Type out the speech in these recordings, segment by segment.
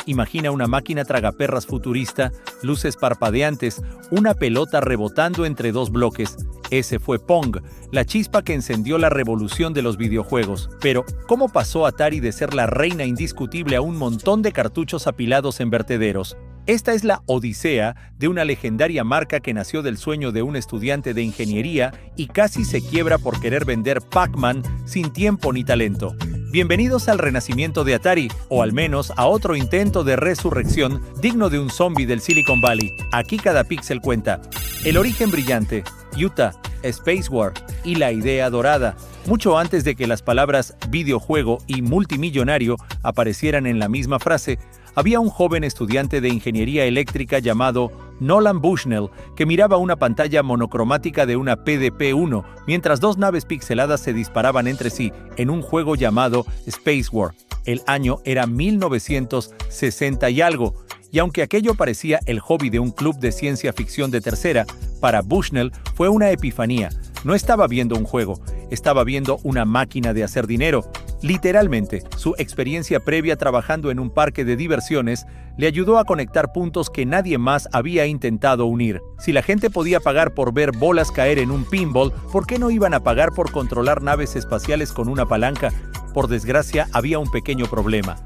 Imagina una máquina tragaperras futurista, luces parpadeantes, una pelota rebotando entre dos bloques. Ese fue Pong, la chispa que encendió la revolución de los videojuegos. Pero, ¿cómo pasó Atari de ser la reina indiscutible a un montón de cartuchos apilados en vertederos? Esta es la odisea de una legendaria marca que nació del sueño de un estudiante de ingeniería y casi se quiebra por querer vender Pac-Man sin tiempo ni talento. Bienvenidos al renacimiento de Atari, o al menos a otro intento de resurrección digno de un zombie del Silicon Valley. Aquí cada píxel cuenta. El origen brillante, Utah, Space War y la idea dorada, mucho antes de que las palabras videojuego y multimillonario aparecieran en la misma frase. Había un joven estudiante de ingeniería eléctrica llamado Nolan Bushnell que miraba una pantalla monocromática de una PDP-1 mientras dos naves pixeladas se disparaban entre sí en un juego llamado Space War. El año era 1960 y algo, y aunque aquello parecía el hobby de un club de ciencia ficción de tercera, para Bushnell fue una epifanía. No estaba viendo un juego, estaba viendo una máquina de hacer dinero. Literalmente, su experiencia previa trabajando en un parque de diversiones le ayudó a conectar puntos que nadie más había intentado unir. Si la gente podía pagar por ver bolas caer en un pinball, ¿por qué no iban a pagar por controlar naves espaciales con una palanca? Por desgracia, había un pequeño problema.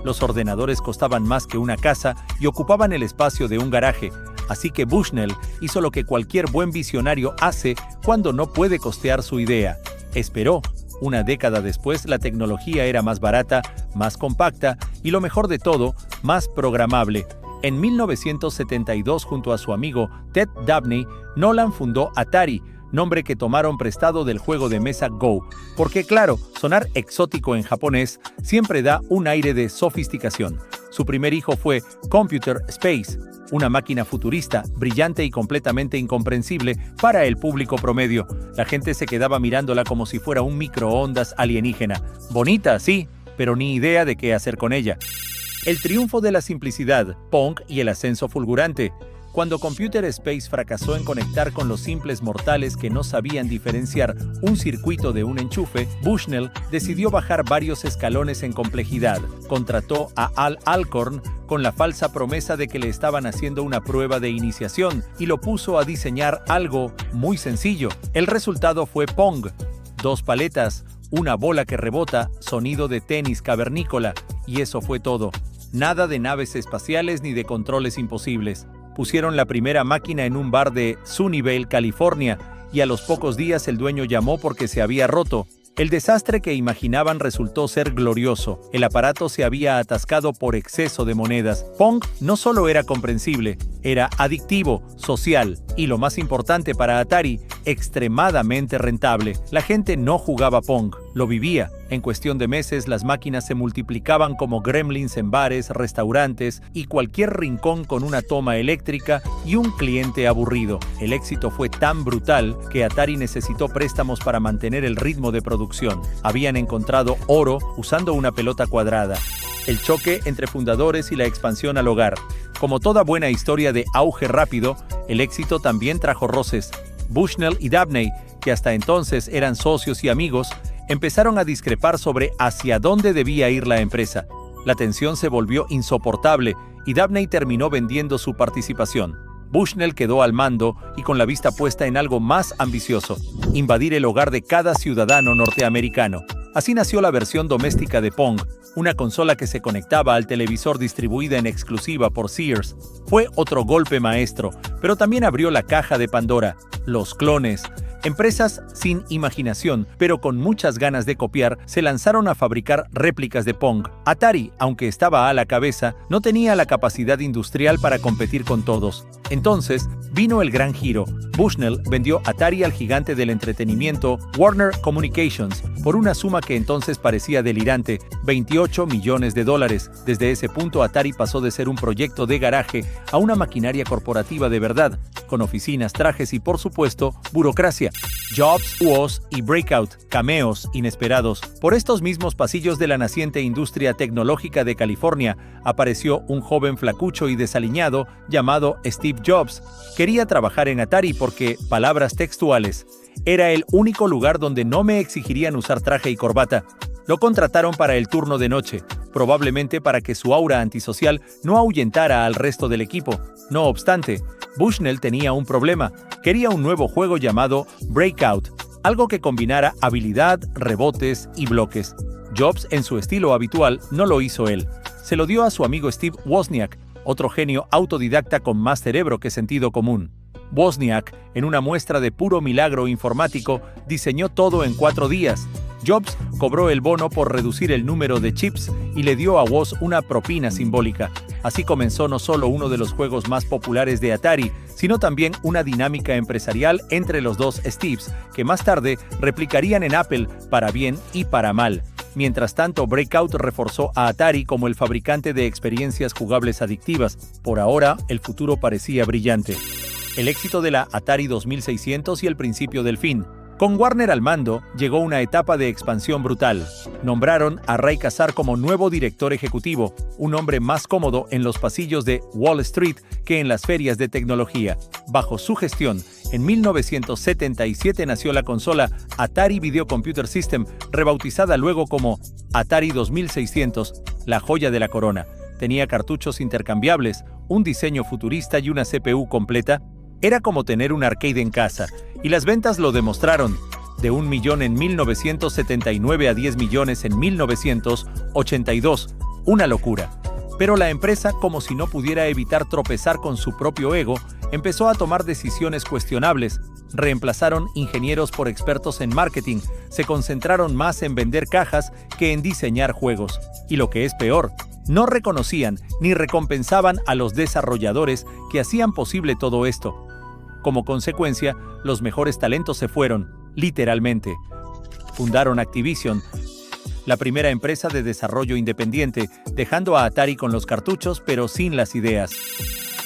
Los ordenadores costaban más que una casa y ocupaban el espacio de un garaje. Así que Bushnell hizo lo que cualquier buen visionario hace cuando no puede costear su idea. Esperó. Una década después, la tecnología era más barata, más compacta y, lo mejor de todo, más programable. En 1972, junto a su amigo Ted Dabney, Nolan fundó Atari, nombre que tomaron prestado del juego de mesa Go, porque claro, sonar exótico en japonés siempre da un aire de sofisticación. Su primer hijo fue Computer Space, una máquina futurista, brillante y completamente incomprensible para el público promedio. La gente se quedaba mirándola como si fuera un microondas alienígena. Bonita, sí, pero ni idea de qué hacer con ella. El triunfo de la simplicidad, Pong y el ascenso fulgurante. Cuando Computer Space fracasó en conectar con los simples mortales que no sabían diferenciar un circuito de un enchufe, Bushnell decidió bajar varios escalones en complejidad. Contrató a Al Alcorn con la falsa promesa de que le estaban haciendo una prueba de iniciación y lo puso a diseñar algo muy sencillo. El resultado fue Pong. 2 paletas, una bola que rebota, sonido de tenis cavernícola, y eso fue todo. Nada de naves espaciales ni de controles imposibles. Pusieron la primera máquina en un bar de Sunnyvale, California, y a los pocos días el dueño llamó porque se había roto. El desastre que imaginaban resultó ser glorioso. El aparato se había atascado por exceso de monedas. Pong no solo era comprensible, era adictivo, social y, lo más importante para Atari, extremadamente rentable. La gente no jugaba Pong, lo vivía. En cuestión de meses, las máquinas se multiplicaban como gremlins en bares, restaurantes y cualquier rincón con una toma eléctrica y un cliente aburrido. El éxito fue tan brutal que Atari necesitó préstamos para mantener el ritmo de producción. Habían encontrado oro usando una pelota cuadrada. El choque entre fundadores y la expansión al hogar. Como toda buena historia de auge rápido, el éxito también trajo roces. Bushnell y Dabney, que hasta entonces eran socios y amigos, empezaron a discrepar sobre hacia dónde debía ir la empresa. La tensión se volvió insoportable y Dabney terminó vendiendo su participación. Bushnell quedó al mando y con la vista puesta en algo más ambicioso: invadir el hogar de cada ciudadano norteamericano. Así nació la versión doméstica de Pong, una consola que se conectaba al televisor distribuida en exclusiva por Sears. Fue otro golpe maestro, pero también abrió la caja de Pandora, los clones. Empresas sin imaginación, pero con muchas ganas de copiar, se lanzaron a fabricar réplicas de Pong. Atari, aunque estaba a la cabeza, no tenía la capacidad industrial para competir con todos. Entonces, vino el gran giro. Bushnell vendió Atari al gigante del entretenimiento Warner Communications por una suma que entonces parecía delirante, $28 millones. Desde ese punto, Atari pasó de ser un proyecto de garaje a una maquinaria corporativa de verdad, con oficinas, trajes y, por supuesto, burocracia. Jobs, Woz y Breakout, cameos inesperados. Por estos mismos pasillos de la naciente industria tecnológica de California, apareció un joven flacucho y desaliñado llamado Steve Jobs. Quería trabajar en Atari porque, palabras textuales, era el único lugar donde no me exigirían usar traje y corbata. Lo contrataron para el turno de noche, probablemente para que su aura antisocial no ahuyentara al resto del equipo. No obstante, Bushnell tenía un problema. Quería un nuevo juego llamado Breakout, algo que combinara habilidad, rebotes y bloques. Jobs, en su estilo habitual, no lo hizo él. Se lo dio a su amigo Steve Wozniak, otro genio autodidacta con más cerebro que sentido común. Wozniak, en una muestra de puro milagro informático, diseñó todo en 4 días. Jobs cobró el bono por reducir el número de chips y le dio a Woz una propina simbólica. Así comenzó no solo uno de los juegos más populares de Atari, sino también una dinámica empresarial entre los dos Steves, que más tarde replicarían en Apple para bien y para mal. Mientras tanto, Breakout reforzó a Atari como el fabricante de experiencias jugables adictivas. Por ahora, el futuro parecía brillante. El éxito de la Atari 2600 y el principio del fin. Con Warner al mando, llegó una etapa de expansión brutal. Nombraron a Ray Kassar como nuevo director ejecutivo, un hombre más cómodo en los pasillos de Wall Street que en las ferias de tecnología. Bajo su gestión, en 1977 nació la consola Atari Video Computer System, rebautizada luego como Atari 2600, la joya de la corona. Tenía cartuchos intercambiables, un diseño futurista y una CPU completa. Era como tener un arcade en casa, y las ventas lo demostraron. De 1 millón en 1979 a 10 millones en 1982. Una locura. Pero la empresa, como si no pudiera evitar tropezar con su propio ego, empezó a tomar decisiones cuestionables. Reemplazaron ingenieros por expertos en marketing, se concentraron más en vender cajas que en diseñar juegos. Y lo que es peor, no reconocían ni recompensaban a los desarrolladores que hacían posible todo esto. Como consecuencia, los mejores talentos se fueron, literalmente. Fundaron Activision, la primera empresa de desarrollo independiente, dejando a Atari con los cartuchos pero sin las ideas.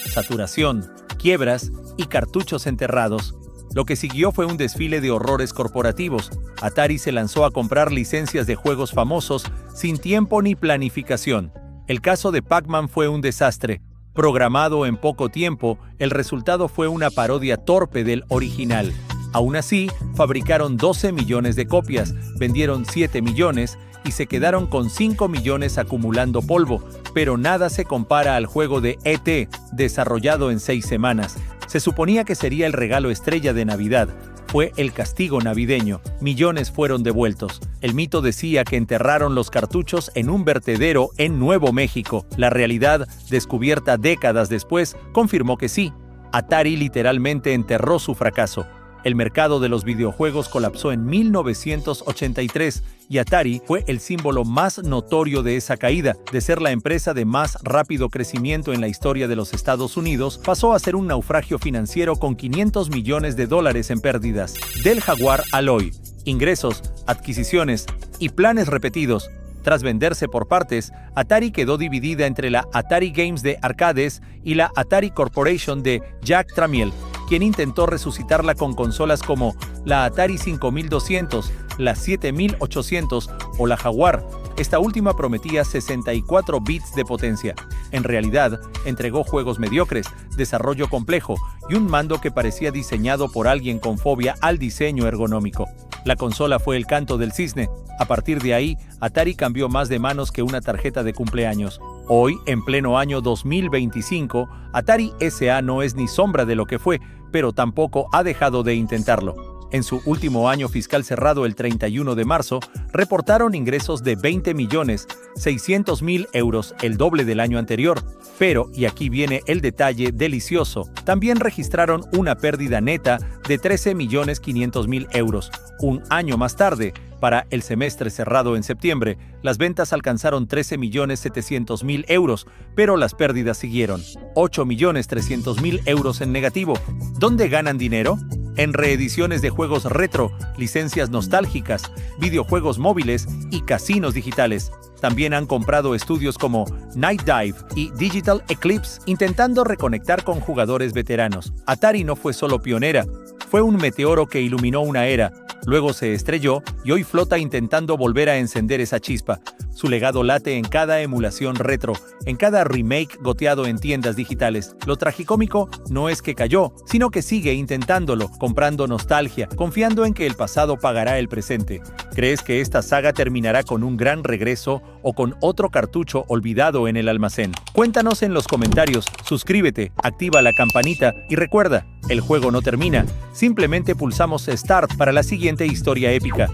Saturación, quiebras y cartuchos enterrados. Lo que siguió fue un desfile de horrores corporativos. Atari se lanzó a comprar licencias de juegos famosos sin tiempo ni planificación. El caso de Pac-Man fue un desastre. Programado en poco tiempo, el resultado fue una parodia torpe del original. Aún así, fabricaron 12 millones de copias, vendieron 7 millones y se quedaron con 5 millones acumulando polvo, pero nada se compara al juego de E.T., desarrollado en 6 semanas. Se suponía que sería el regalo estrella de Navidad. Fue el castigo navideño. Millones fueron devueltos. El mito decía que enterraron los cartuchos en un vertedero en Nuevo México. La realidad, descubierta décadas después, confirmó que sí. Atari literalmente enterró su fracaso. El mercado de los videojuegos colapsó en 1983 y Atari fue el símbolo más notorio de esa caída. De ser la empresa de más rápido crecimiento en la historia de los Estados Unidos, pasó a ser un naufragio financiero con $500 millones en pérdidas. Del Jaguar al hoy, ingresos, adquisiciones y planes repetidos. Tras venderse por partes, Atari quedó dividida entre la Atari Games de arcades y la Atari Corporation de Jack Tramiel, quien intentó resucitarla con consolas como la Atari 5200, la 7800 o la Jaguar. Esta última prometía 64 bits de potencia. En realidad, entregó juegos mediocres, desarrollo complejo y un mando que parecía diseñado por alguien con fobia al diseño ergonómico. La consola fue el canto del cisne. A partir de ahí, Atari cambió más de manos que una tarjeta de cumpleaños. Hoy, en pleno año 2025, Atari S.A. no es ni sombra de lo que fue, pero tampoco ha dejado de intentarlo. En su último año fiscal cerrado el 31 de marzo, reportaron ingresos de 20.600.000 euros, el doble del año anterior. Pero, y aquí viene el detalle delicioso, también registraron una pérdida neta de 13.500.000 euros. Un año más tarde, para el semestre cerrado en septiembre, las ventas alcanzaron 13.700.000 euros, pero las pérdidas siguieron. 8.300.000 euros en negativo. ¿Dónde ganan dinero? En reediciones de juegos retro, licencias nostálgicas, videojuegos móviles y casinos digitales. También han comprado estudios como Night Dive y Digital Eclipse, intentando reconectar con jugadores veteranos. Atari no fue solo pionera, fue un meteoro que iluminó una era. luego se estrelló y hoy flota intentando volver a encender esa chispa. Su legado late en cada emulación retro, en cada remake goteado en tiendas digitales. Lo tragicómico no es que cayó, sino que sigue intentándolo, comprando nostalgia, confiando en que el pasado pagará el presente. ¿Crees que esta saga terminará con un gran regreso o con otro cartucho olvidado en el almacén? Cuéntanos en los comentarios, suscríbete, activa la campanita y recuerda, el juego no termina, simplemente pulsamos Start para la siguiente historia épica.